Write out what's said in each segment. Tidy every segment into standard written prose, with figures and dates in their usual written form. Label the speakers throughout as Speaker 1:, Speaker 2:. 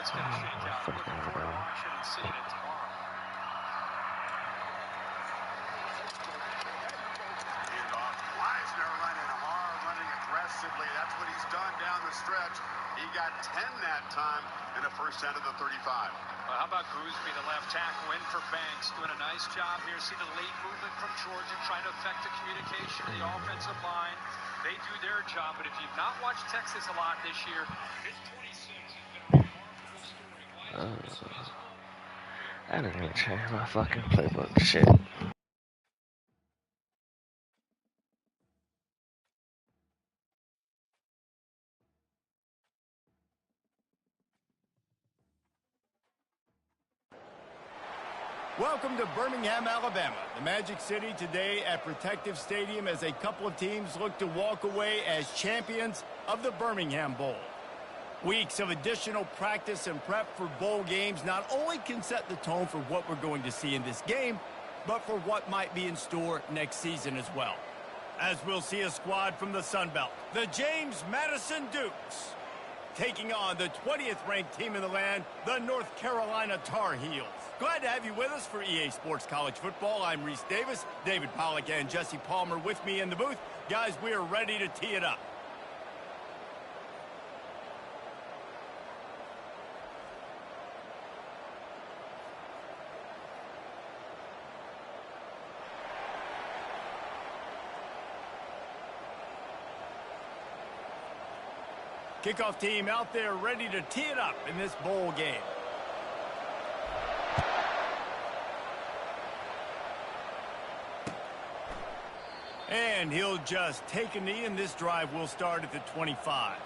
Speaker 1: it's going to shake out. Looking forward to watching and seeing it tomorrow.
Speaker 2: Weisner running hard, running aggressively. That's what he's done down the stretch. He got 10 that time in the first set of the 35.
Speaker 1: Well, how about Gooseby, the left tackle, in for Banks, doing a nice job here. See the late movement from Georgia, trying to affect the communication of the offensive line. They do their job, but if you've not watched Texas a lot this year, this 26 has been a remarkable story.
Speaker 3: I didn't even change my fucking playbook. Shit.
Speaker 4: Welcome to Birmingham, Alabama, the Magic City today at Protective Stadium as a couple of teams look to walk away as champions of the Birmingham Bowl. Weeks of additional practice and prep for bowl games not only can set the tone for what we're going to see in this game, but for what might be in store next season as well. As we'll see a squad from the Sun Belt, the James Madison Dukes, taking on the 20th ranked team in the land, the North Carolina Tar Heels. Glad to have you with us for EA Sports College Football. I'm Reese Davis, David Pollack and Jesse Palmer with me in the booth. Guys, we are ready to tee it up. Kickoff team out there ready to tee it up in this bowl game. And he'll just take a knee, and this drive will start at the 25.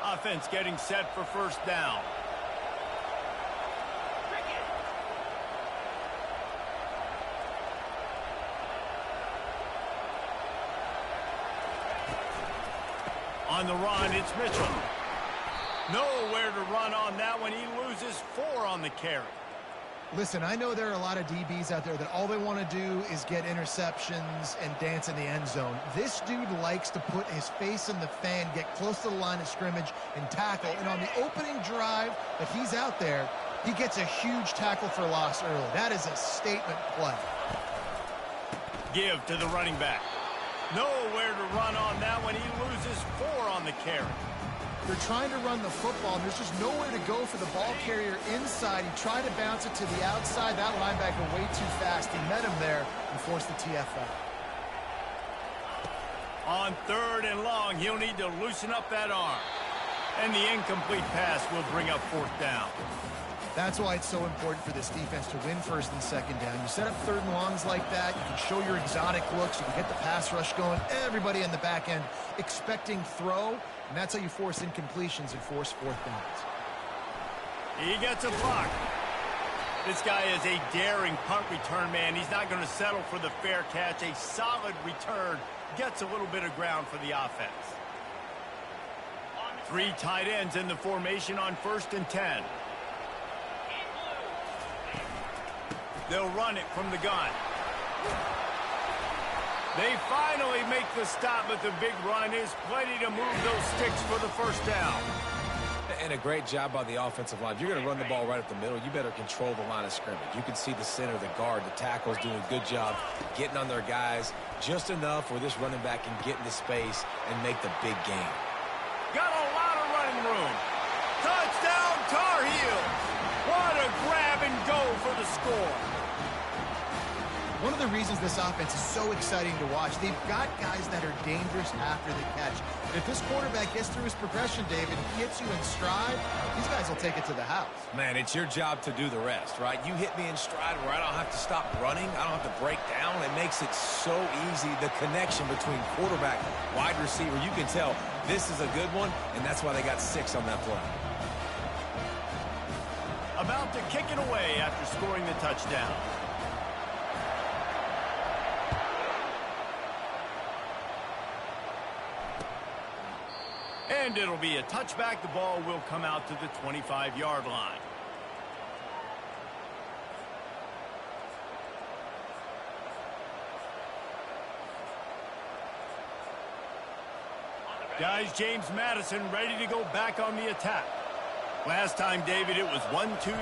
Speaker 4: Offense getting set for first down. On the run, it's Mitchell. Nowhere to run on that one. He loses 4 on the carry.
Speaker 5: Listen, I know there are a lot of DBs out there that all they want to do is get interceptions and dance in the end zone. This dude likes to put his face in the fan, get close to the line of scrimmage, and tackle. And on the opening drive that he's out there, he gets a huge tackle for loss early. That is a statement play.
Speaker 4: Give to the running back. Nowhere to run on that one. He loses 4 on the carry.
Speaker 5: They're trying to run the football, and there's just nowhere to go for the ball carrier inside. He tried to bounce it to the outside. That linebacker way too fast. He met him there and forced the TFL.
Speaker 4: On 3rd and long, he'll need to loosen up that arm. And the incomplete pass will bring up 4th down.
Speaker 5: That's why it's so important for this defense to win 1st and 2nd down. You set up 3rd and longs like that, you can show your exotic looks, you can get the pass rush going, everybody in the back end expecting throw, and that's how you force incompletions and force 4th downs.
Speaker 4: He gets a block. This guy is a daring punt return man. He's not going to settle for the fair catch. A solid return gets a little bit of ground for the offense. 3 tight ends in the formation on 1st and 10. They'll run it from the gun. They finally make the stop, but the big run is plenty to move those sticks for the first down.
Speaker 6: And a great job by the offensive line. If you're going to run the ball right up the middle, you better control the line of scrimmage. You can see the center, the guard, the tackles doing a good job getting on their guys just enough where this running back can get into space and make the big game.
Speaker 4: Got a lot of running room. Touchdown, Tar Heels. What a grab and go for the score.
Speaker 5: One of the reasons this offense is so exciting to watch, they've got guys that are dangerous after the catch. If this quarterback gets through his progression, David, he hits you in stride, these guys will take it to the house.
Speaker 6: Man, it's your job to do the rest, right? You hit me in stride where I don't have to stop running. I don't have to break down. It makes it so easy. The connection between quarterback, wide receiver, you can tell this is a good one, and that's why they got 6 on that play.
Speaker 4: About to kick it away after scoring the touchdown. And it'll be a touchback. The ball will come out to the 25-yard line. Guys, James Madison ready to go back on the attack. Last time, David, it was 1-2-3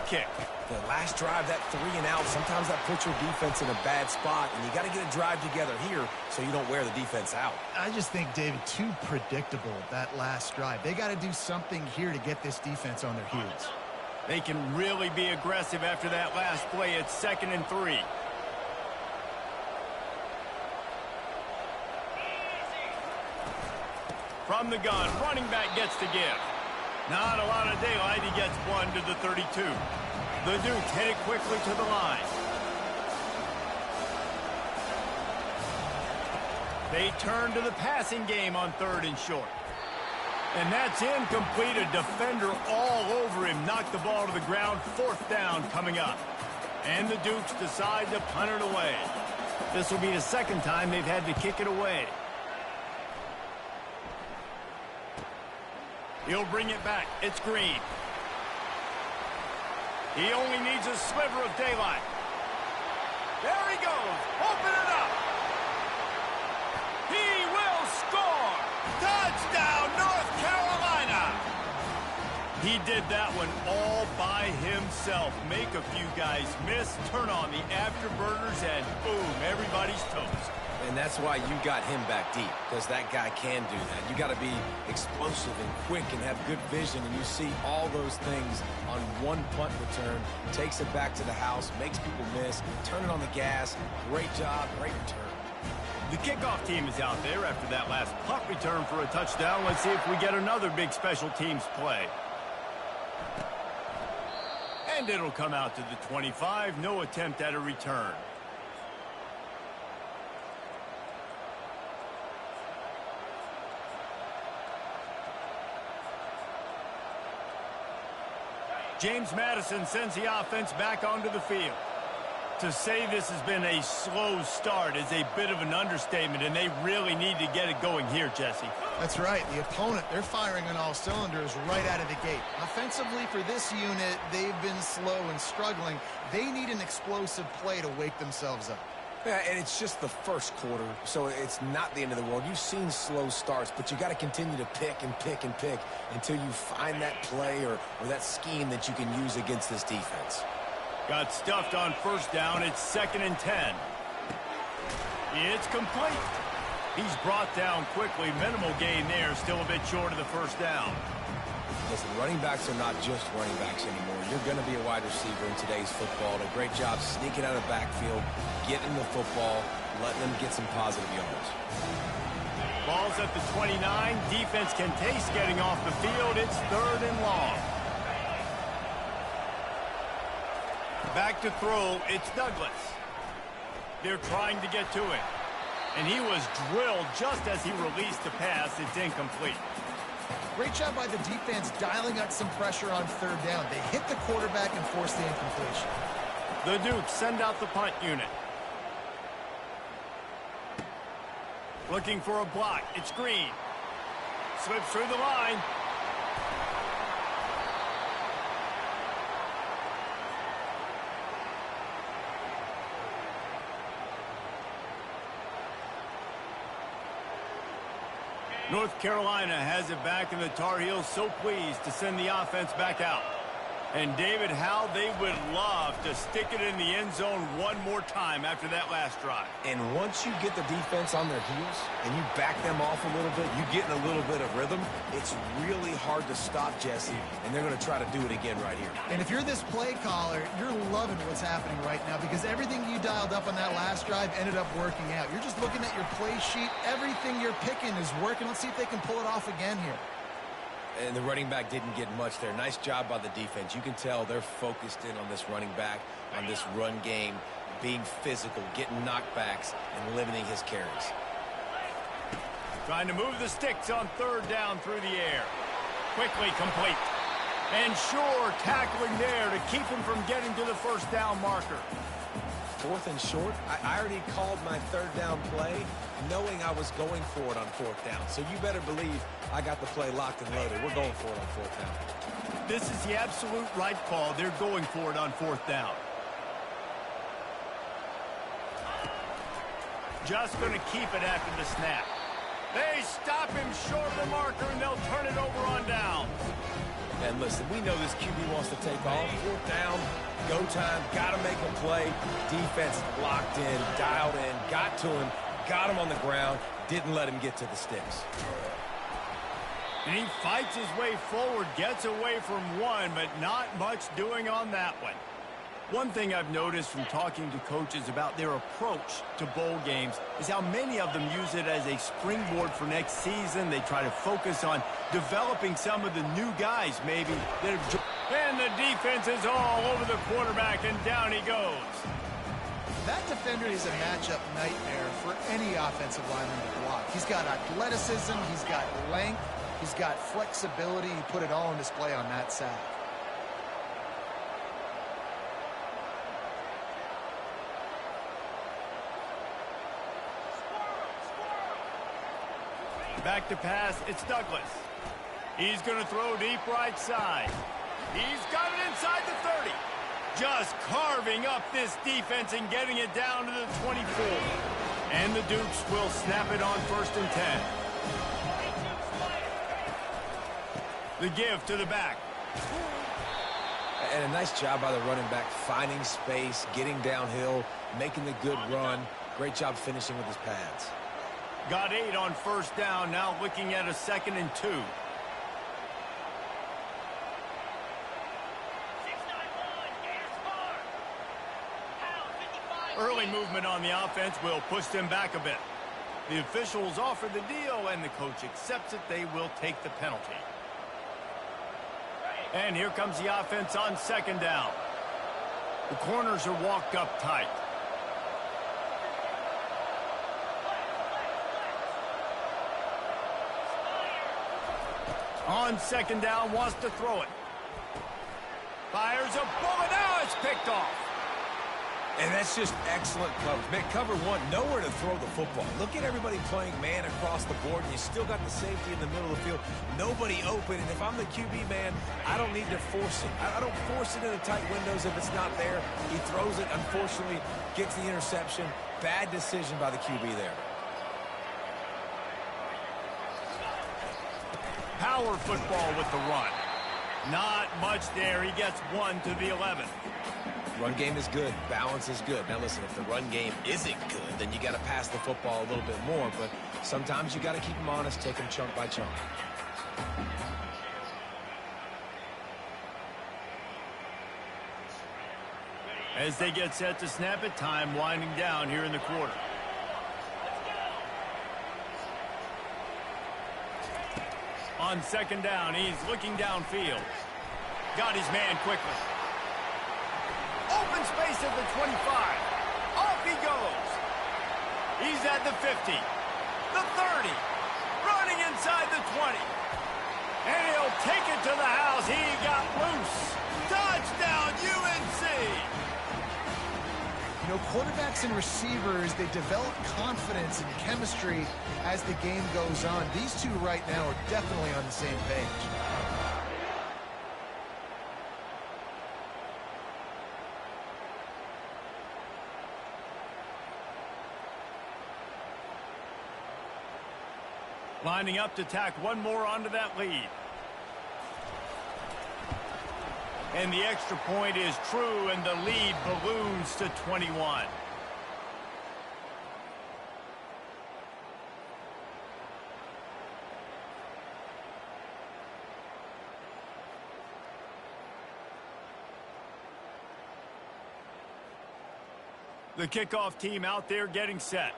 Speaker 4: kick.
Speaker 6: The last drive, that 3 and out, sometimes that puts your defense in a bad spot, and you got to get a drive together here so you don't wear the defense out.
Speaker 5: I just think, David, too predictable, that last drive. They got to do something here to get this defense on their heels.
Speaker 4: They can really be aggressive after that last play. It's 2nd and 3. From the gun, running back gets to give. Not a lot of daylight. He gets 1 to the 32. The Dukes hit it quickly to the line. They turn to the passing game on 3rd and short. And that's incomplete. A defender all over him. Knocked the ball to the ground. 4th down coming up. And the Dukes decide to punt it away. This will be the 2nd time they've had to kick it away. He'll bring it back. It's Green. He only needs a sliver of daylight. There he goes. Open it up. He will score. Touchdown, North Carolina. He did that one all by himself. Make a few guys miss, turn on the afterburners, and boom, everybody's toast.
Speaker 6: And that's why you got him back deep, because that guy can do that. You got to be explosive and quick and have good vision, and you see all those things on one punt return. Takes it back to the house, makes people miss, turn it on the gas. Great job, great return.
Speaker 4: The kickoff team is out there after that last punt return for a touchdown. Let's see if we get another big special teams play. And it'll come out to the 25. No attempt at a return. James Madison sends the offense back onto the field. To say this has been a slow start is a bit of an understatement, and they really need to get it going here, Jesse.
Speaker 5: That's right. The opponent, they're firing on all cylinders right out of the gate. Offensively, for this unit, they've been slow and struggling. They need an explosive play to wake themselves up.
Speaker 6: Yeah, and it's just the first quarter, so it's not the end of the world. You've seen slow starts, but you got to continue to pick and pick and pick until you find that play or that scheme that you can use against this defense.
Speaker 4: Got stuffed on 1st down. It's 2nd and 10. It's complete. He's brought down quickly. Minimal gain there. Still a bit short of the 1st down.
Speaker 6: Listen, running backs are not just running backs anymore. You're going to be a wide receiver in today's football. A great job sneaking out of the backfield, getting the football, letting them get some positive yards.
Speaker 4: Ball's at the 29. Defense can taste getting off the field. It's 3rd and long. Back to throw. It's Douglas. They're trying to get to him. And he was drilled just as he released the pass. It's incomplete.
Speaker 5: Great job by the defense dialing up some pressure on 3rd down. They hit the quarterback and forced the incompletion.
Speaker 4: The Dukes send out the punt unit. Looking for a block. It's Green. Slips through the line. North Carolina has it back, and the Tar Heels so pleased to send the offense back out. And, David, how they would love to stick it in the end zone one more time after that last drive.
Speaker 6: And once you get the defense on their heels and you back them off a little bit, you get in a little bit of rhythm, it's really hard to stop, Jesse, and they're going to try to do it again right here.
Speaker 5: And if you're this play caller, you're loving what's happening right now because everything you dialed up on that last drive ended up working out. You're just looking at your play sheet. Everything you're picking is working. Let's see if they can pull it off again here.
Speaker 6: And the running back didn't get much there. Nice job by the defense. You can tell they're focused in on this running back, on this run game, being physical, getting knockbacks, and limiting his carries.
Speaker 4: Trying to move the sticks on 3rd down through the air. Quickly complete. And sure, tackling there to keep him from getting to the 1st down marker.
Speaker 6: 4th and short. I already called my 3rd down play knowing I was going for it on 4th down. So you better believe I got the play locked and loaded. We're going for it on 4th down.
Speaker 4: This is the absolute right call. They're going for it on 4th down. Just going to keep it after the snap. They stop him short of the marker, and they'll turn it over on down.
Speaker 6: And listen, we know this QB wants to take off. 4th down, go time, got to make a play. Defense locked in, dialed in, got to him, got him on the ground, didn't let him get to the sticks.
Speaker 4: And he fights his way forward, gets away from one, but not much doing on that one. One thing I've noticed from talking to coaches about their approach to bowl games is how many of them use it as a springboard for next season. They try to focus on developing some of the new guys, maybe, that have... And the defense is all over the quarterback, and down he goes.
Speaker 5: That defender is a matchup nightmare for any offensive lineman to block. He's got athleticism, he's got length, he's got flexibility. He put it all on display on that sack.
Speaker 4: Back to pass, it's Douglas. He's going to throw deep right side. He's got it inside the 30. Just carving up this defense and getting it down to the 24. And the Dukes will snap it on 1st and 10. The give to the back.
Speaker 6: And a nice job by the running back, finding space, getting downhill, making the good run. Great job finishing with his pads.
Speaker 4: Got 8 on 1st down, now looking at a 2nd and 2. Early movement on the offense will push them back a bit. The officials offer the deal, and the coach accepts it. They will take the penalty. And here comes the offense on 2nd down. The corners are walked up tight. On 2nd down, wants to throw it. Fires a bullet. Now it's picked off.
Speaker 6: And that's just excellent coverage. Man, cover one, nowhere to throw the football. Look at everybody playing man across the board, and you still got the safety in the middle of the field. Nobody open, and if I'm the QB, man, I don't need to force it. I don't force it into tight windows if it's not there. He throws it, unfortunately, gets the interception. Bad decision by the QB there.
Speaker 4: Power football with the run. Not much there. He gets 1 to the 11.
Speaker 6: Run game is good. Balance is good. Now, listen, if the run game isn't good, then you got to pass the football a little bit more. But sometimes you got to keep them honest, take them chunk by chunk.
Speaker 4: As they get set to snap it, time winding down here in the quarter. On 2nd down, he's looking downfield. Got his man quickly. Open space at the 25. Off he goes. He's at the 50. The 30. Running inside the 20. And he'll take it to the house. He got loose. Touchdown, UNC.
Speaker 5: You know, quarterbacks and receivers, they develop confidence and chemistry as the game goes on. These two right now are definitely on the same page.
Speaker 4: Lining up to tack one more onto that lead. And the extra point is true, and the lead balloons to 21. The kickoff team out there getting set.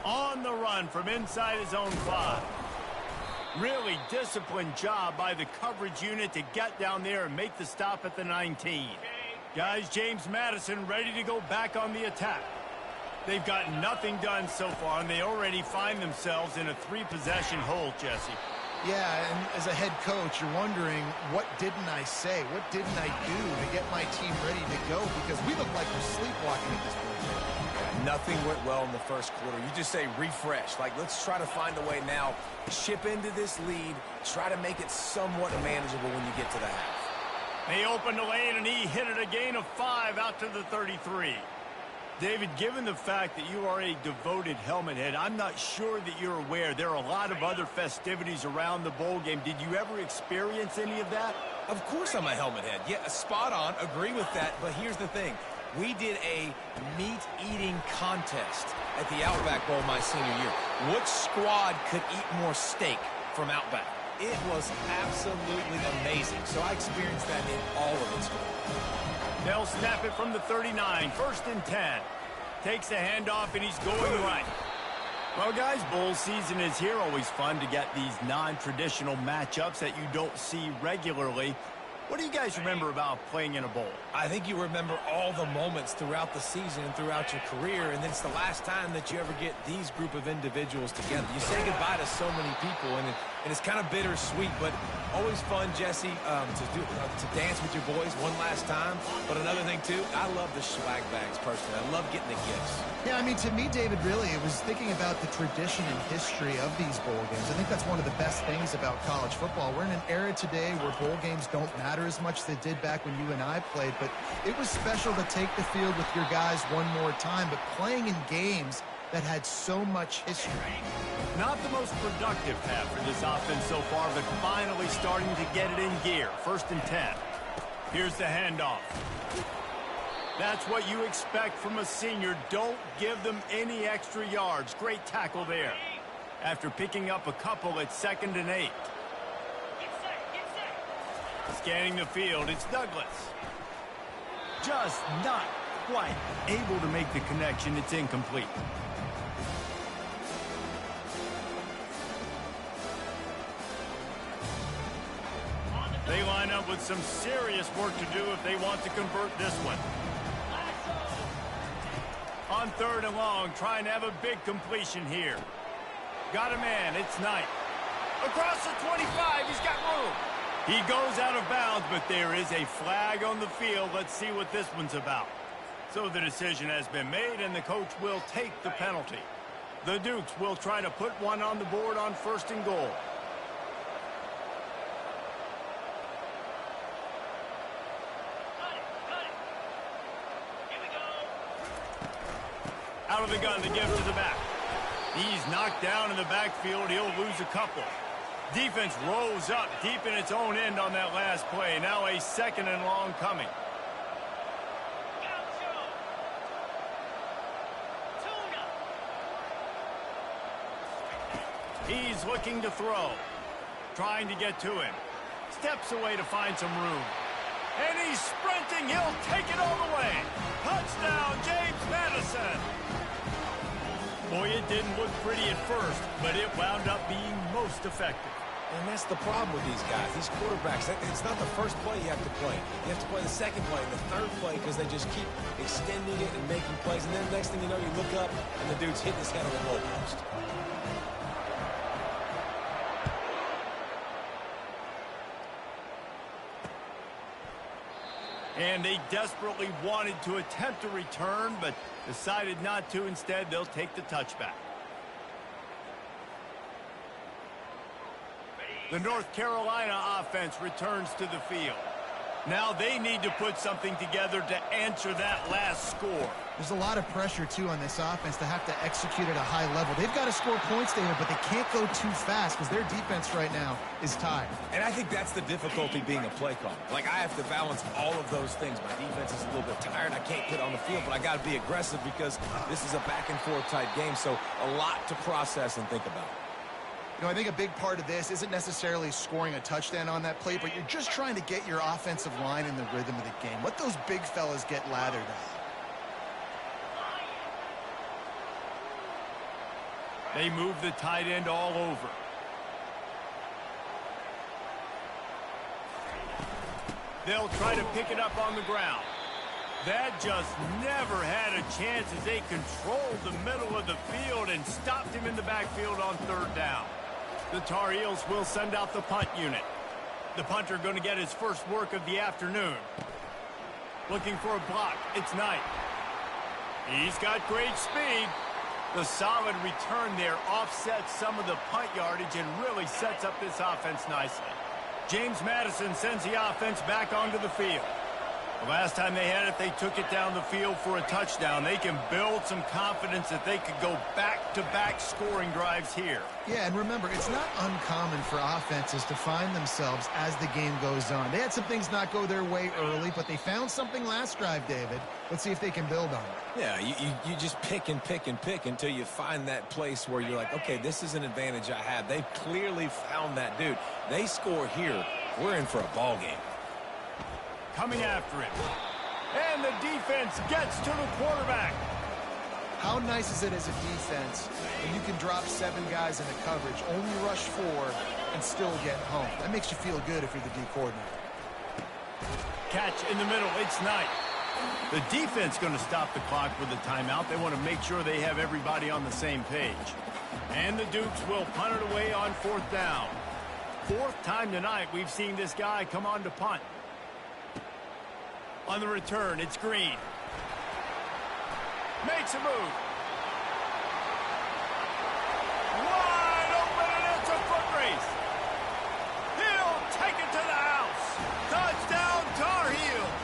Speaker 4: On the run from inside his own 5. Really disciplined job by the coverage unit to get down there and make the stop at the 19. Guys, James Madison ready to go back on the attack. They've got nothing done so far, and they already find themselves in a 3-possession hole, Jesse.
Speaker 5: Yeah, and as a head coach, you're wondering, what didn't I say? What didn't I do to get my team ready to go? Because we look like we're sleepwalking at this point.
Speaker 6: Nothing went well in the first quarter. You just say refresh. Like, let's try to find a way now. Chip into this lead. Try to make it somewhat manageable when you get to the half.
Speaker 4: They opened the lane, and he hit it a gain of 5 out to the 33. David, given the fact that you are a devoted helmet head, I'm not sure that you're aware there are a lot of other festivities around the bowl game. Did you ever experience any of that?
Speaker 6: Of course I'm a helmet head. Yeah, spot on. Agree with that. But here's the thing. We did a meat-eating contest at the Outback Bowl my senior year. Which squad could eat more steak from Outback? It was absolutely amazing. So I experienced that in all of its glory.
Speaker 4: They'll snap it from the 39, 1st and 10. Takes a handoff, and he's going right. Well, guys, bowl season is here. Always fun to get these non-traditional matchups that you don't see regularly. What do you guys remember about playing in a bowl?
Speaker 6: I think you remember all the moments throughout the season and throughout your career, and it's the last time that you ever get these group of individuals together. You say goodbye to so many people, and it's kind of bittersweet, but always fun, Jesse, to dance with your boys one last time. But another thing, too, I love the swag bags, personally. I love getting the gifts.
Speaker 5: Yeah, I mean, to me, David, really, it was thinking about the tradition and history of these bowl games. I think that's one of the best things about college football. We're in an era today where bowl games don't matter as much as they did back when you and I played, but it was special to take the field with your guys one more time, but playing in games that had so much history.
Speaker 4: Not the most productive half for this offense so far, but finally starting to get it in gear. 1st and 10. Here's the handoff. That's what you expect from a senior. Don't give them any extra yards. Great tackle there. After picking up a couple at 2nd and 8. Scanning the field, it's Douglas. Just not quite able to make the connection. It's incomplete. They line up with some serious work to do if they want to convert this one. On 3rd and long, trying to have a big completion here. Got a man, it's Knight. Across the 25, he's got room. He goes out of bounds, but there is a flag on the field. Let's see what this one's about. So the decision has been made, and the coach will take the penalty. The Dukes will try to put one on the board on 1st and goal. Out of the gun to give to the back. He's knocked down in the backfield. He'll lose a couple. Defense rose up deep in its own end on that last play. Now a 2nd and long coming. He's looking to throw. Trying to get to him. Steps away to find some room. And he's sprinting. He'll take it all the way. Touchdown, James Madison. Boy, it didn't look pretty at first, but it wound up being most effective.
Speaker 6: And that's the problem with these guys, these quarterbacks. It's not the first play you have to play. You have to play the 2nd play and the 3rd play because they just keep extending it and making plays. And then next thing you know, you look up and the dude's hitting his head on the goalpost.
Speaker 4: And they desperately wanted to attempt a return, but decided not to. Instead, they'll take the touchback. The North Carolina offense returns to the field. Now they need to put something together to answer that last score.
Speaker 5: There's a lot of pressure, too, on this offense to have to execute at a high level. They've got to score points, David, but they can't go too fast because their defense right now is tired.
Speaker 6: And I think that's the difficulty being a play caller. Like, I have to balance all of those things. My defense is a little bit tired. I can't get on the field, but I got to be aggressive because this is a back-and-forth type game, so a lot to process and think about.
Speaker 5: You know, I think a big part of this isn't necessarily scoring a touchdown on that play, but you're just trying to get your offensive line in the rhythm of the game. Let those big fellas get lathered up.
Speaker 4: They move the tight end all over. They'll try to pick it up on the ground. That just never had a chance as they controlled the middle of the field and stopped him in the backfield on 3rd down. The Tar Heels will send out the punt unit. The punter going to get his first work of the afternoon. Looking for a block. It's Knight. He's got great speed. The solid return there offsets some of the punt yardage and really sets up this offense nicely. James Madison sends the offense back onto the field. The last time they had it, they took it down the field for a touchdown. They can build some confidence that they could go back-to-back scoring drives here.
Speaker 5: Yeah, and remember, it's not uncommon for offenses to find themselves as the game goes on. They had some things not go their way early, but they found something last drive, David. Let's see if they can build on it.
Speaker 6: Yeah, you just pick and pick and pick until you find that place where you're like, okay, this is an advantage I have. They've clearly found that dude. They score here, we're in for a ball game.
Speaker 4: Coming after him. And the defense gets to the quarterback.
Speaker 5: How nice is it as a defense when you can drop 7 guys into coverage, only rush 4, and still get home? That makes you feel good if you're the D coordinator.
Speaker 4: Catch in the middle. It's Knight. The defense going to stop the clock with a timeout. They want to make sure they have everybody on the same page. And the Dukes will punt it away on 4th down. 4th time tonight we've seen this guy come on to punt. On the return, it's Green. Makes a move. Wide open, and it's a foot race. He'll take it to the house. Touchdown, Tarheels.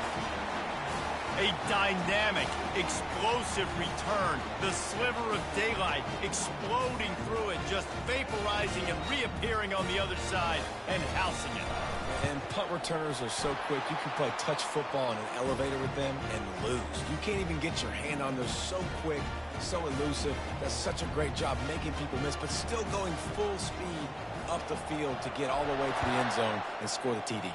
Speaker 4: A dynamic, explosive return. The sliver of daylight exploding through it, just vaporizing and reappearing on the other side and housing it.
Speaker 6: And punt returners are so quick, you can play touch football in an elevator with them and lose. You can't even get your hand on them. So quick, so elusive. Does such a great job making people miss, but still going full speed up the field to get all the way to the end zone and score the TD.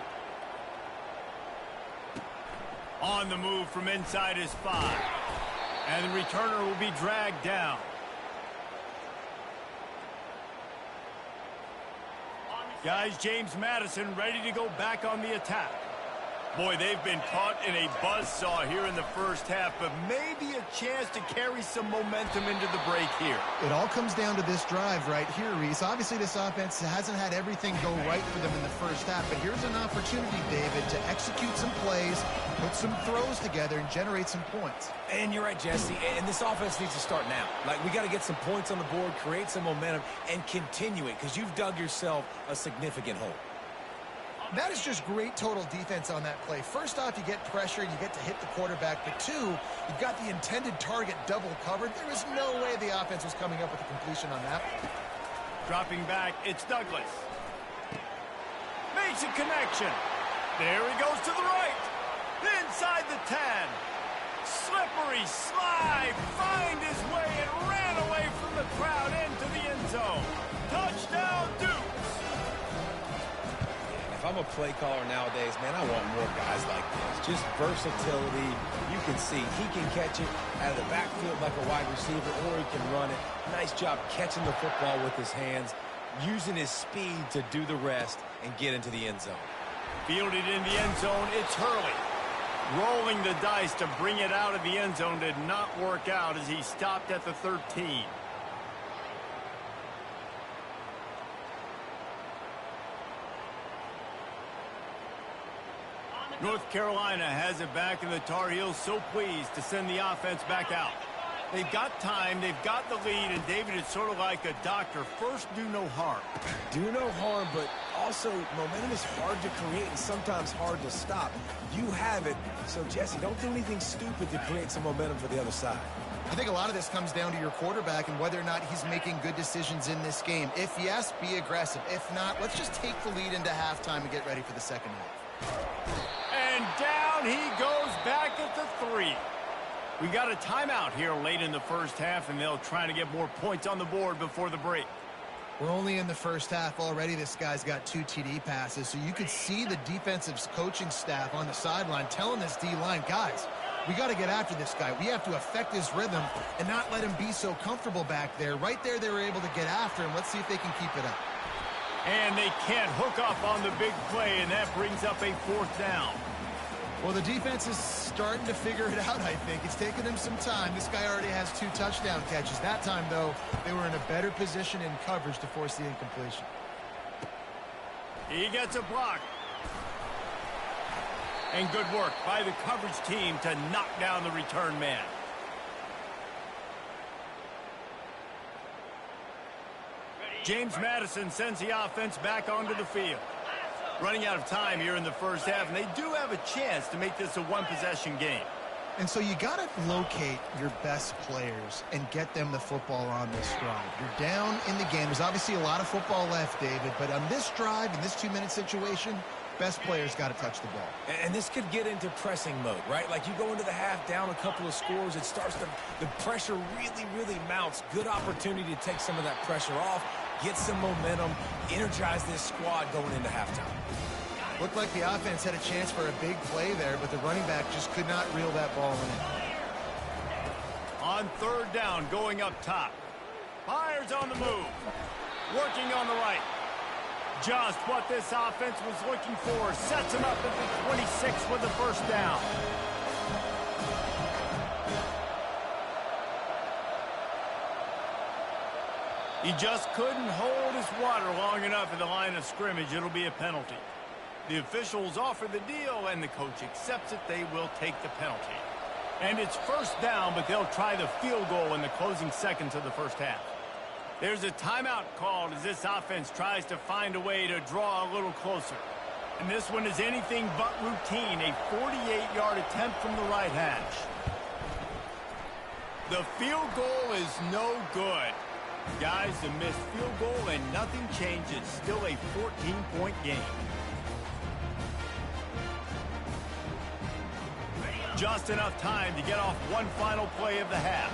Speaker 4: On the move from inside his 5. And the returner will be dragged down. Guys, James Madison ready to go back on the attack. Boy, they've been caught in a buzzsaw here in the first half, but maybe a chance to carry some momentum into the break here.
Speaker 5: It all comes down to this drive right here, Reese. Obviously, this offense hasn't had everything go right for them in the first half, but here's an opportunity, David, to execute some plays, put some throws together, and generate some points.
Speaker 6: And you're right, Jesse, and this offense needs to start now. Like, we got to get some points on the board, create some momentum, and continue it, because you've dug yourself a significant hole.
Speaker 5: That is just great total defense on that play. First off, you get pressure, you get to hit the quarterback, but 2, you've got the intended target double covered. There is no way the offense was coming up with a completion on that.
Speaker 4: Dropping back, it's Douglas. Makes a connection. There he goes to the right. Inside the 10. Slippery slide, find his way and ran away from the crowd into the end zone. Touchdown, Dukes.
Speaker 6: If I'm a play caller nowadays, man, I want more guys like this. Just versatility. You can see he can catch it out of the backfield like a wide receiver, or he can run it. Nice job catching the football with his hands, using his speed to do the rest and get into the end zone.
Speaker 4: Fielded in the end zone, it's Hurley. Rolling the dice to bring it out of the end zone did not work out as he stopped at the 13. North Carolina has it back, and the Tar Heels so pleased to send the offense back out. They've got time, they've got the lead, and David, it's sort of like a doctor. First, do no harm.
Speaker 6: Do no harm, but also momentum is hard to create and sometimes hard to stop. You have it, so Jesse, don't do anything stupid to create some momentum for the other side.
Speaker 5: I think a lot of this comes down to your quarterback and whether or not he's making good decisions in this game. If yes, be aggressive. If not, let's just take the lead into halftime and get ready for the second half.
Speaker 4: And down he goes back at the 3. We got a timeout here late in the first half, and they'll try to get more points on the board before the break.
Speaker 5: We're only in the first half already. This guy's got 2 TD passes, so you could see the defensive coaching staff on the sideline telling this D-line, guys, we got to get after this guy. We have to affect his rhythm and not let him be so comfortable back there. Right there, they were able to get after him. Let's see if they can keep it up.
Speaker 4: And they can't hook up on the big play, and that brings up a 4th down.
Speaker 5: Well, the defense is starting to figure it out, I think. It's taken them some time. This guy already has 2 touchdown catches. That time, though, they were in a better position in coverage to force the incompletion.
Speaker 4: He gets a block. And good work by the coverage team to knock down the return man. James Madison sends the offense back onto the field. Running out of time here in the first half, and they do have a chance to make this a one-possession game.
Speaker 5: And so you got to locate your best players and get them the football on this drive. You're down in the game. There's obviously a lot of football left, David, but on this drive, in this 2-minute situation, best players got to touch the ball.
Speaker 6: And this could get into pressing mode, right? Like you go into the half down a couple of scores, it starts to, the pressure really, really mounts. Good opportunity to take some of that pressure off, get some momentum, energize this squad going into halftime.
Speaker 5: Looked like the offense had a chance for a big play there, but the running back just could not reel that ball in.
Speaker 4: On third down, going up top. Myers on the move. Working on the right. Just what this offense was looking for. Sets him up at the 26 with the first down. He just couldn't hold his water long enough at the line of scrimmage. It'll be a penalty. The officials offer the deal, and the coach accepts it. They will take the penalty. And it's first down, but they'll try the field goal in the closing seconds of the first half. There's a timeout called as this offense tries to find a way to draw a little closer. And this one is anything but routine, a 48-yard attempt from the right hash. The field goal is no good. Guys, a missed field goal and nothing changes. Still a 14-point game. Just enough time to get off one final play of the half.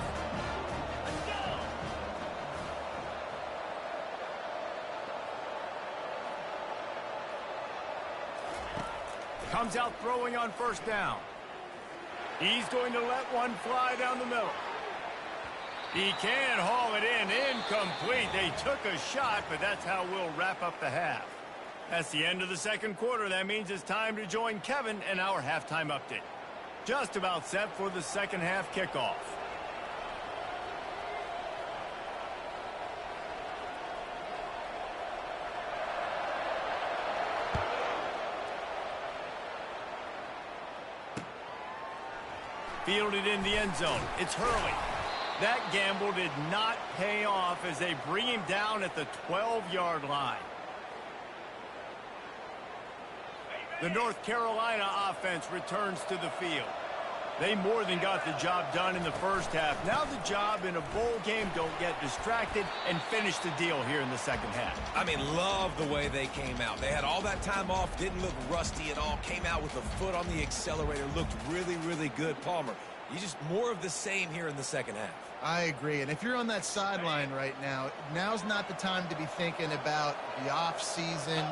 Speaker 4: Comes out throwing on first down. He's going to let one fly down the middle. He can haul it in. Incomplete. They took a shot, but that's how we'll wrap up the half. That's the end of the second quarter. That means it's time to join Kevin and our halftime update. Just about set for the second half kickoff. Fielded in the end zone. It's Hurley. That gamble did not pay off as they bring him down at the 12-yard line. The North Carolina offense returns to the field. They more than got the job done in the first half. Now the job in a bowl game, don't get distracted and finish the deal here in the second half.
Speaker 6: I mean, love the way they came out. They had all that time off, didn't look rusty at all, came out with a foot on the accelerator, looked really, really good. Palmer, you just more of the same here in the second half.
Speaker 5: I agree. And if you're on that sideline right now, now's not the time to be thinking about the off-season,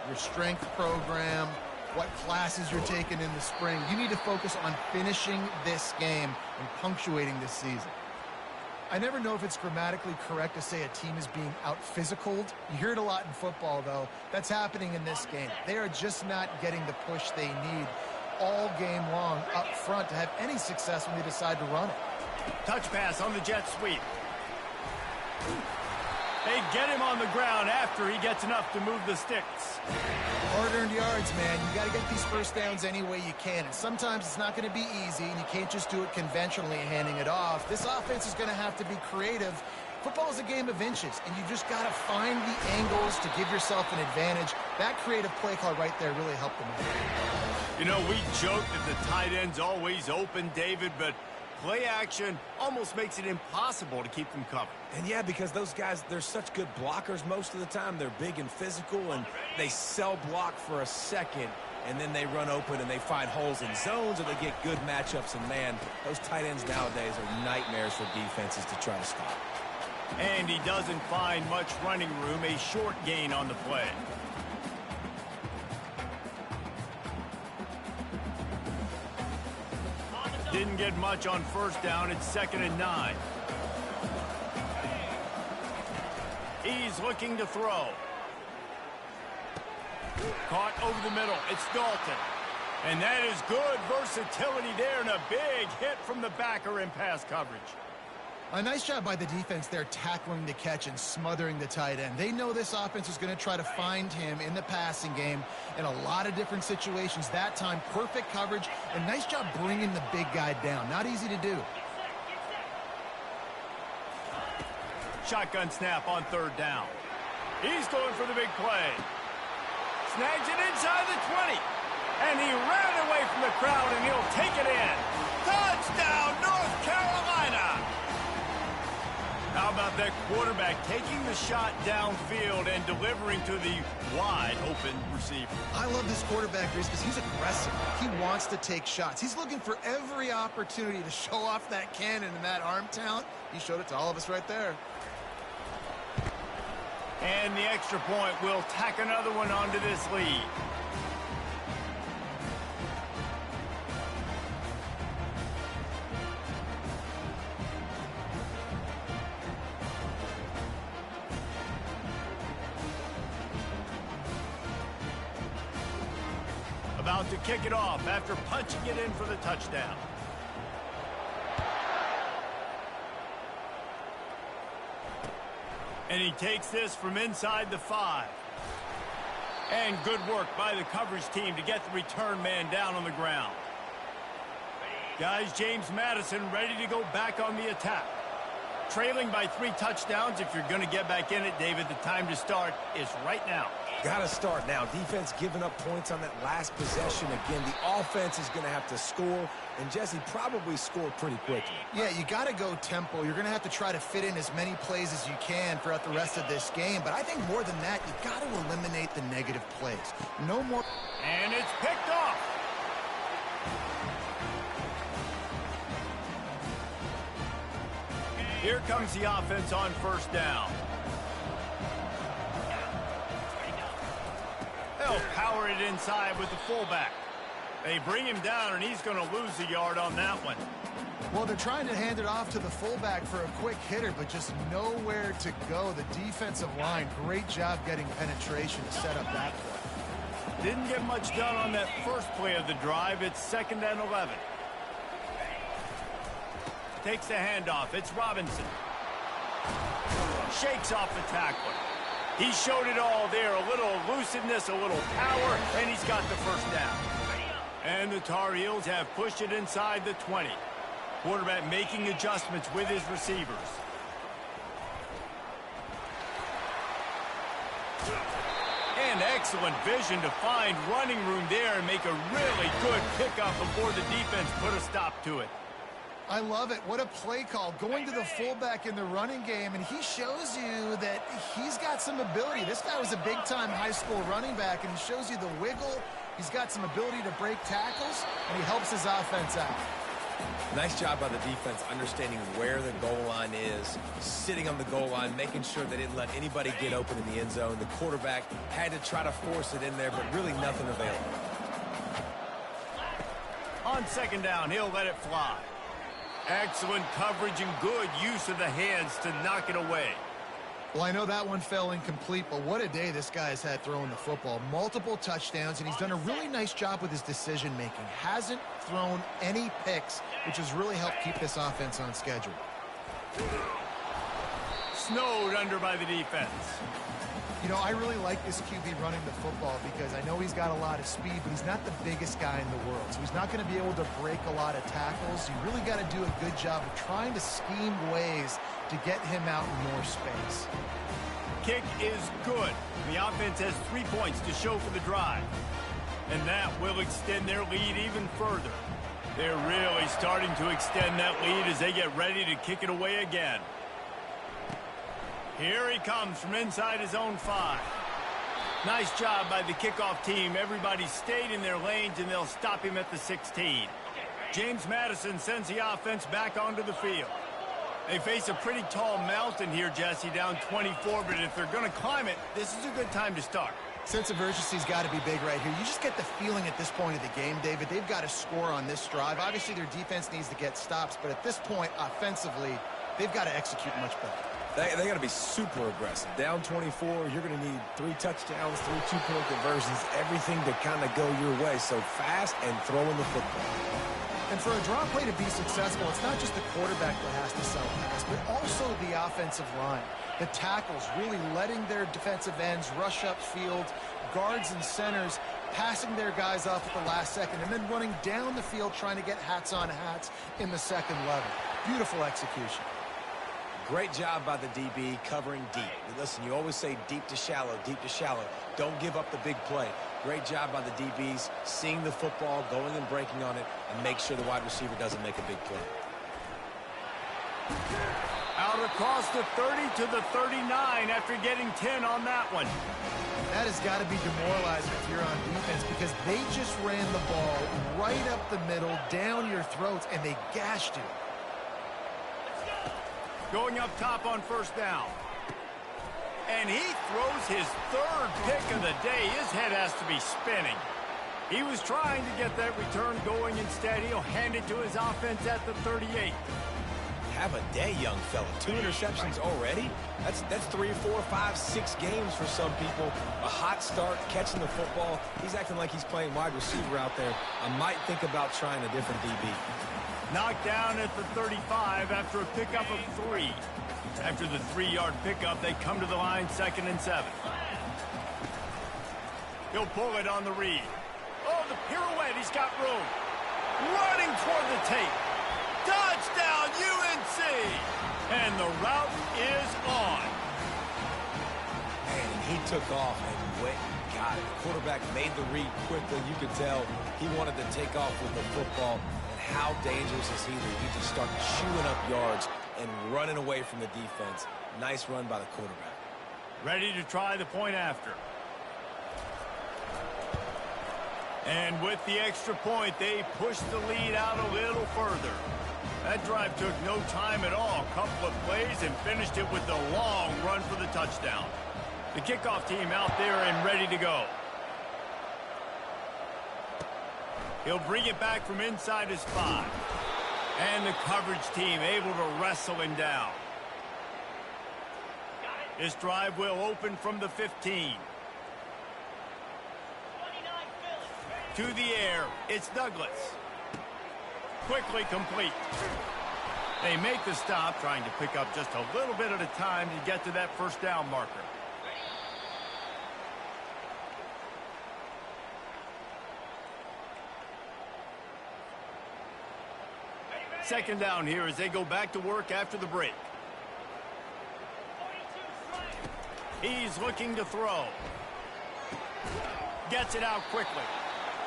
Speaker 5: your strength program, what classes you're taking in the spring. You need to focus on finishing this game and punctuating this season. I never know if it's grammatically correct to say a team is being out-physicaled. You hear it a lot in football, though. That's happening in this game. They are just not getting the push they need all game long up front to have any success when they decide to run it.
Speaker 4: Touch pass on the jet sweep. They get him on the ground after he gets enough to move the sticks.
Speaker 5: Hard-earned yards, man. You got to get these first downs any way you can. And sometimes it's not going to be easy, and you can't just do it conventionally handing it off. This offense is going to have to be creative. Football is a game of inches, and you just got to find the angles to give yourself an advantage. That creative play call right there really helped them out.
Speaker 4: You know, we joke that the tight end's always open, David, but play action almost makes it impossible to keep them covered.
Speaker 6: And yeah, because those guys, they're such good blockers most of the time. They're big and physical, and they sell block for a second, and then they run open and they find holes in zones, or they get good matchups. And man, those tight ends nowadays are nightmares for defenses to try to stop.
Speaker 4: And he doesn't find much running room, a short gain on the play. Didn't get much on first down. It's 2nd and 9. He's looking to throw. Caught over the middle. It's Dalton. And that is good versatility there, and a big hit from the backer in pass coverage.
Speaker 5: A nice job by the defense there tackling the catch and smothering the tight end. They know this offense is going to try to find him in the passing game in a lot of different situations. That time, perfect coverage, and nice job bringing the big guy down. Not easy to do.
Speaker 4: Shotgun snap on 3rd down. He's going for the big play. snags it inside the 20. And he ran away from the crowd, and he'll take it in. Touchdown, North Carolina! How about that quarterback taking the shot downfield and delivering to the wide-open receiver?
Speaker 5: I love this quarterback, Reese, because he's aggressive. He wants to take shots. He's looking for every opportunity to show off that cannon and that arm talent. He showed it to all of us right there.
Speaker 4: And the extra point will tack another one onto this lead. About to kick it off after punching it in for the touchdown. And he takes this from inside the 5. And good work by the coverage team to get the return man down on the ground. Guys, James Madison ready to go back on the attack. Trailing by 3 touchdowns. If you're going to get back in it, David, the time to start is right now.
Speaker 6: Got to start now. Defense giving up points on that last possession. Again, the offense is going to have to score, and Jesse probably score pretty quickly.
Speaker 5: Yeah, you got to go tempo. You're going to have to try to fit in as many plays as you can throughout the rest of this game. But I think more than that, you got to eliminate the negative plays. No more.
Speaker 4: And it's picked off. Here comes the offense on first down. They'll power it inside with the fullback. They bring him down, and he's going to lose a yard on that one.
Speaker 5: Well, they're trying to hand it off to the fullback for a quick hitter, but just nowhere to go. The defensive line, great job getting penetration to set up that play.
Speaker 4: Didn't get much done on that first play of the drive. It's 2nd and 11. Takes the handoff. It's Robinson. Shakes off the tackler. He showed it all there. A little elusiveness, a little power, and he's got the first down. And the Tar Heels have pushed it inside the 20. Quarterback making adjustments with his receivers. And excellent vision to find running room there and make a really good pickup before the defense put a stop to it.
Speaker 5: I love it. What a play call. Going to the fullback in the running game, and he shows you that he's got some ability. This guy was a big-time high school running back, and he shows you the wiggle. He's got some ability to break tackles, and he helps his offense out.
Speaker 6: Nice job by the defense understanding where the goal line is, sitting on the goal line, making sure they didn't let anybody get open in the end zone. The quarterback had to try to force it in there, but really nothing available.
Speaker 4: On 2nd down, he'll let it fly. Excellent coverage and good use of the hands to knock it away.
Speaker 5: Well, I know that one fell incomplete, but what a day this guy's had throwing the football. Multiple touchdowns, and he's done a really nice job with his decision-making. Hasn't thrown any picks, which has really helped keep this offense on schedule.
Speaker 4: Snowed under by the defense.
Speaker 5: You know, I really like this QB running the football because I know he's got a lot of speed, but he's not the biggest guy in the world. So he's not going to be able to break a lot of tackles. You really got to do a good job of trying to scheme ways to get him out in more space.
Speaker 4: Kick is good. The offense has 3 points to show for the drive. And that will extend their lead even further. They're really starting to extend that lead as they get ready to kick it away again. Here he comes from inside his own 5. Nice job by the kickoff team. Everybody stayed in their lanes, and they'll stop him at the 16. James Madison sends the offense back onto the field. They face a pretty tall mountain here, Jesse, down 24, but if they're going to climb it, this is a good time to start.
Speaker 5: Sense of urgency's got to be big right here. You just get the feeling at this point of the game, David, they've got to score on this drive. Obviously, their defense needs to get stops, but at this point, offensively, they've got to execute much better.
Speaker 6: They got to be super aggressive. Down 24, you're going to need 3 touchdowns, 3 2-point conversions, everything to kind of go your way. So fast and throwing the football.
Speaker 5: And for a draw play to be successful, it's not just the quarterback that has to sell pass, but also the offensive line. The tackles really letting their defensive ends rush upfield, guards and centers passing their guys off at the last second, and then running down the field trying to get hats on hats in the second level. Beautiful execution.
Speaker 6: Great job by the DB covering deep. Listen, you always say deep to shallow, deep to shallow. Don't give up the big play. Great job by the DBs, seeing the football, going and breaking on it, and make sure the wide receiver doesn't make a big play.
Speaker 4: Out across the 30 to the 39 after getting 10 on that one.
Speaker 5: That has got to be demoralizing if you're on defense because they just ran the ball right up the middle, down your throats, and they gashed you.
Speaker 4: Going up top on first down. And he throws his third pick of the day. His head has to be spinning. He was trying to get that return going. Instead, he'll hand it to his offense at the 38.
Speaker 6: Have a day, young fella. 2 interceptions already? That's 3, 4, 5, 6 games for some people. A hot start, catching the football. He's acting like he's playing wide receiver out there. I might think about trying a different DB.
Speaker 4: Knocked down at the 35 after a pickup of 3. After the 3-yard pickup, they come to the line 2nd and 7. He'll pull it on the read. Oh, the pirouette, he's got room. Running toward the tape. Touchdown, UNC! And the route is on.
Speaker 6: And he took off and went and got it. The quarterback made the read quickly. You could tell he wanted to take off with the football. And how dangerous is he that he just started chewing up yards and running away from the defense. Nice run by the quarterback.
Speaker 4: Ready to try the point after. And with the extra point, they push the lead out a little further. That drive took no time at all. A couple of plays and finished it with the long run for the touchdown. The kickoff team out there and ready to go. He'll bring it back from inside his 5. And the coverage team able to wrestle him down. This drive will open from the 15. To the air, it's Douglas. Quickly complete. They make the stop, trying to pick up just a little bit at a time to get to that first down marker. Second down here as they go back to work after the break. He's looking to throw. Gets it out quickly.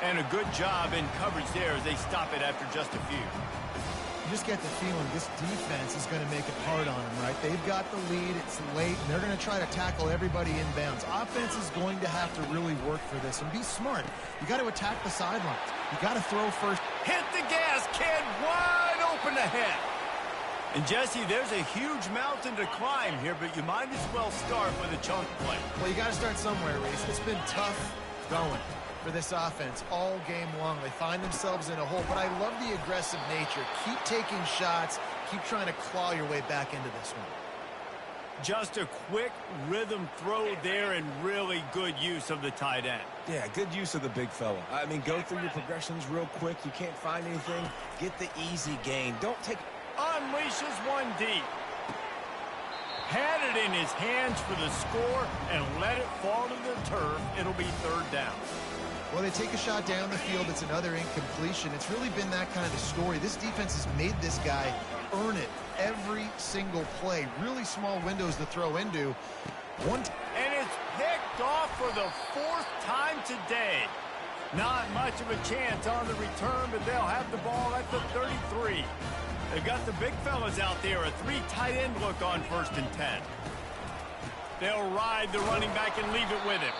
Speaker 4: And a good job in coverage there as they stop it after just a few.
Speaker 5: You just get the feeling this defense is going to make it hard on them, right? They've got the lead. It's late, and they're going to try to tackle everybody inbounds. Offense is going to have to really work for this and be smart. You got to attack the sidelines. You got to throw first.
Speaker 4: Hit the gas, kid. Wide open ahead. And, Jesse, there's a huge mountain to climb here, but you might as well start with a chunk play.
Speaker 5: Well, you got to start somewhere, Reese. It's been tough going for this offense all game long. They find themselves in a hole, but I love the aggressive nature. Keep taking shots. Keep trying to claw your way back into this one.
Speaker 4: Just a quick rhythm throw there and really good use of the tight end.
Speaker 6: Yeah, good use of the big fella. I mean, go through your progressions real quick. You can't find anything. Get the easy gain. Don't take...
Speaker 4: Unleashes one deep. Had it in his hands for the score and let it fall to the turf. It'll be third down.
Speaker 5: Well, they take a shot down the field. It's another incompletion. It's really been that kind of story. This defense has made this guy earn it every single play. Really small windows to throw into.
Speaker 4: And it's picked off for the 4th time today. Not much of a chance on the return, but they'll have the ball at the 33. They've got the big fellas out there, a 3 tight end look on 1st and 10. They'll ride the running back and leave it with him.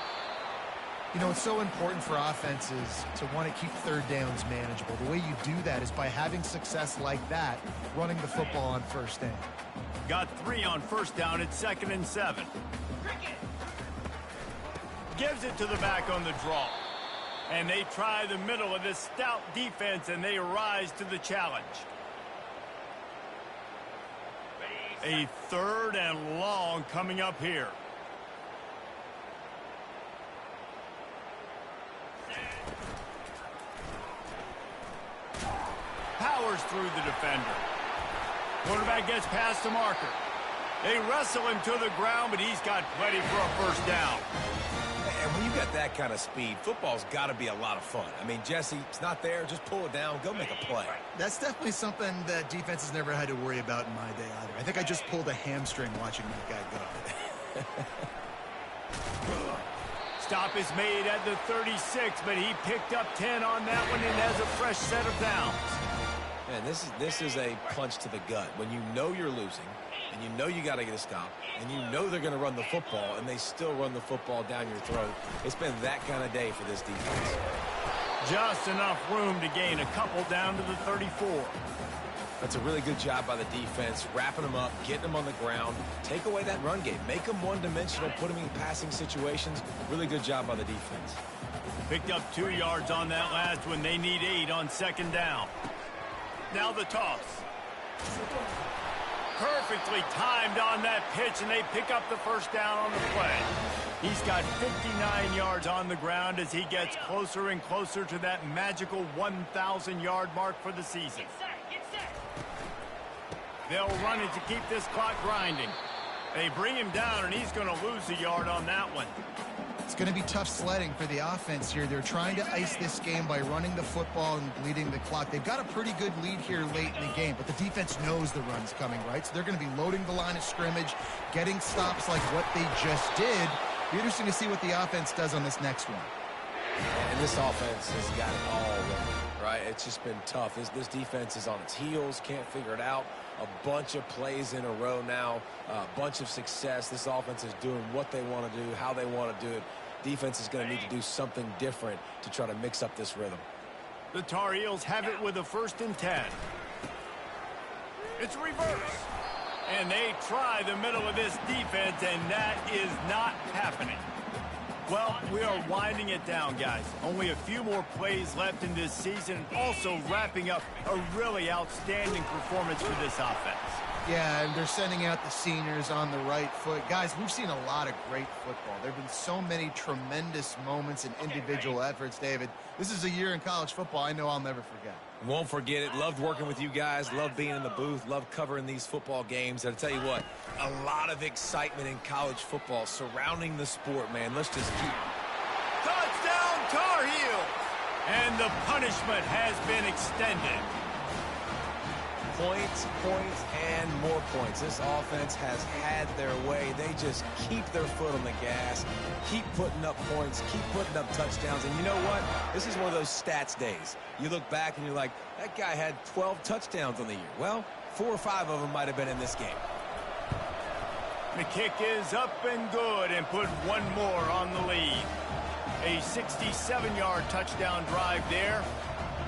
Speaker 5: You know, it's so important for offenses to want to keep third downs manageable. The way you do that is by having success like that, running the football on first down.
Speaker 4: Got 3 on first down at 2nd and 7. Gives it to the back on the draw. And they try the middle of this stout defense, and they rise to the challenge. A 3rd and long coming up here. Powers through the defender. Quarterback gets past the marker. They wrestle him to the ground, but he's got plenty for a first down.
Speaker 6: And And when you got that kind of speed, football's got to be a lot of fun. I mean, Jesse, it's not there. Just pull it down. Go make a play.
Speaker 5: That's definitely something that defenses never had to worry about in my day either. I think I just pulled a hamstring watching that guy go.
Speaker 4: Stop is made at the 36, but he picked up 10 on that one and has a fresh set of downs.
Speaker 6: Man, this is a punch to the gut. When you know you're losing, and you know you got to get a stop, and you know they're going to run the football, and they still run the football down your throat. It's been that kind of day for this defense.
Speaker 4: Just enough room to gain a couple down to the 34.
Speaker 6: That's a really good job by the defense, wrapping them up, getting them on the ground. Take away that run game. Make them one-dimensional, put them in passing situations. Really good job by the defense.
Speaker 4: Picked up 2 yards on that last one. They need 8 on second down. Now the toss. Perfectly timed on that pitch, and they pick up the first down on the play. He's got 59 yards on the ground as he gets closer and closer to that magical 1,000-yard mark for the season. They'll run it to keep this clock grinding. They bring him down, and he's going to lose a yard on that one.
Speaker 5: It's going to be tough sledding for the offense here. They're trying to ice this game by running the football and bleeding the clock. They've got a pretty good lead here late in the game, but the defense knows the run's coming, right? So they're going to be loading the line of scrimmage, getting stops like what they just did. Be interesting to see what the offense does on this next one.
Speaker 6: And this offense has got it all wrong, right? It's just been tough. This defense is on its heels, can't figure it out. A bunch of plays in a row now, a bunch of success. This offense is doing what they want to do, how they want to do it. Defense is going to need to do something different to try to mix up this rhythm.
Speaker 4: The Tarheels have it with a 1st and 10. It's reverse. And they try the middle of this defense, and that is not happening. Well, we are winding it down, guys. Only a few more plays left in this season, also wrapping up a really outstanding performance for this offense.
Speaker 5: Yeah, and they're sending out the seniors on the right foot. Guys, we've seen a lot of great football. There have been so many tremendous moments and individual efforts, David. This is a year in college football I know I'll never forget.
Speaker 6: Won't forget it. Loved working with you guys. Loved being in the booth. Loved covering these football games. And I'll tell you what, a lot of excitement in college football surrounding the sport, man. Let's just keep it.
Speaker 4: Touchdown, Tar Heels! And the punishment has been extended.
Speaker 6: Points, points, and more points. This offense has had their way. They just keep their foot on the gas, keep putting up points, keep putting up touchdowns. And you know what? This is one of those stats days. You look back and you're like, that guy had 12 touchdowns on the year. Well, 4 or 5 of them might have been in this game.
Speaker 4: The kick is up and good and put one more on the lead. A 67-yard touchdown drive there.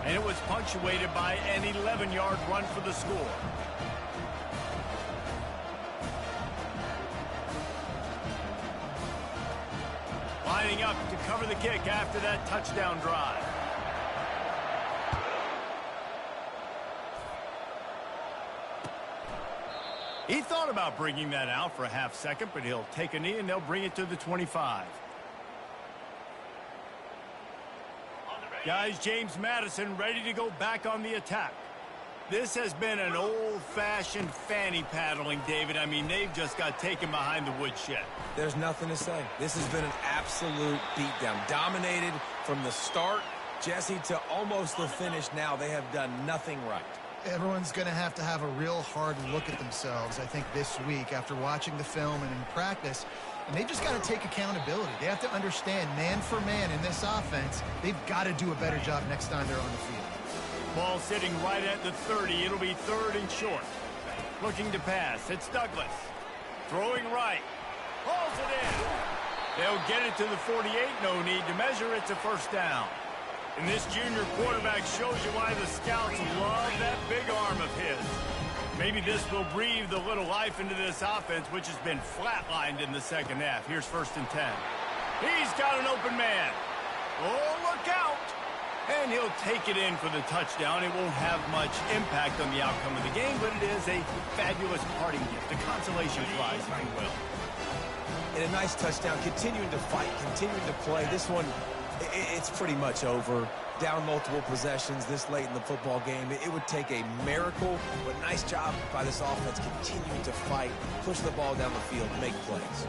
Speaker 4: And it was punctuated by an 11-yard run for the score. Lining up to cover the kick after that touchdown drive. He thought about bringing that out for a half second, but he'll take a knee and they'll bring it to the 25. Guys, James Madison ready to go back on the attack. This has been an old-fashioned fanny paddling, David. I mean, they've just got taken behind the woodshed.
Speaker 6: There's nothing to say. This has been an absolute beatdown. Dominated from the start, Jesse, to almost the finish now. They have done nothing right.
Speaker 5: Everyone's going to have a real hard look at themselves, I think, this week after watching the film and in practice. And they've just got to take accountability. They have to understand, man for man in this offense, they've got to do a better job next time they're on the field.
Speaker 4: Ball sitting right at the 30. It'll be 3rd and short. Looking to pass. It's Douglas. Throwing right. Hauls it in. They'll get it to the 48. No need to measure. It's a first down. And this junior quarterback shows you why the scouts love that big arm of his. Maybe this will breathe a little life into this offense, which has been flatlined in the second half. Here's 1st and 10. He's got an open man. Oh, look out. And he'll take it in for the touchdown. It won't have much impact on the outcome of the game, but it is a fabulous parting gift, a consolation prize, if you will.
Speaker 6: And a nice touchdown, continuing to fight, continuing to play. This one It's pretty much over. Down multiple possessions this late in the football game. It would take a miracle, but nice job by this offense continuing to fight, push the ball down the field, make plays.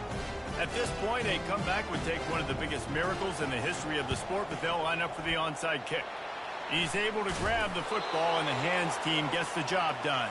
Speaker 4: At this point, a comeback would take one of the biggest miracles in the history of the sport, but they'll line up for the onside kick. He's able to grab the football, and the hands team gets the job done.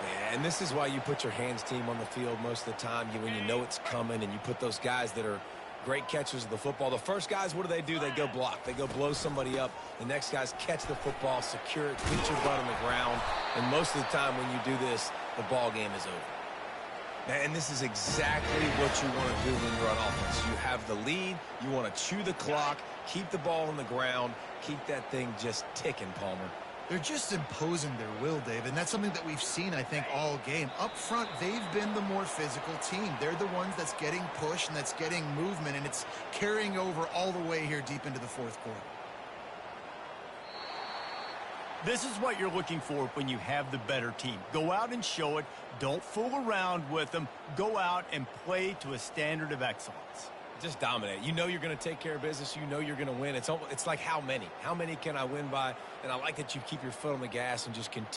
Speaker 6: Yeah, and this is why you put your hands team on the field most of the time when you know it's coming, and you put those guys that are great catchers of the football. The first guys, what do? They go block. They go blow somebody up. The next guys catch the football, secure it, get your butt on the ground. And most of the time when you do this, the ball game is over. And this is exactly what you want to do when you're on offense. You have the lead. You want to chew the clock, keep the ball on the ground, keep that thing just ticking, Palmer.
Speaker 5: They're just imposing their will, Dave, and that's something that we've seen, I think, all game. Up front, they've been the more physical team. They're the ones that's getting pushed and that's getting movement, and it's carrying over all the way here deep into the fourth quarter.
Speaker 4: This is what you're looking for when you have the better team. Go out and show it. Don't fool around with them. Go out and play to a standard of excellence.
Speaker 6: Just dominate. You know you're going to take care of business. You know you're going to win. It's like how many? How many can I win by? And I like that you keep your foot on the gas and just continue.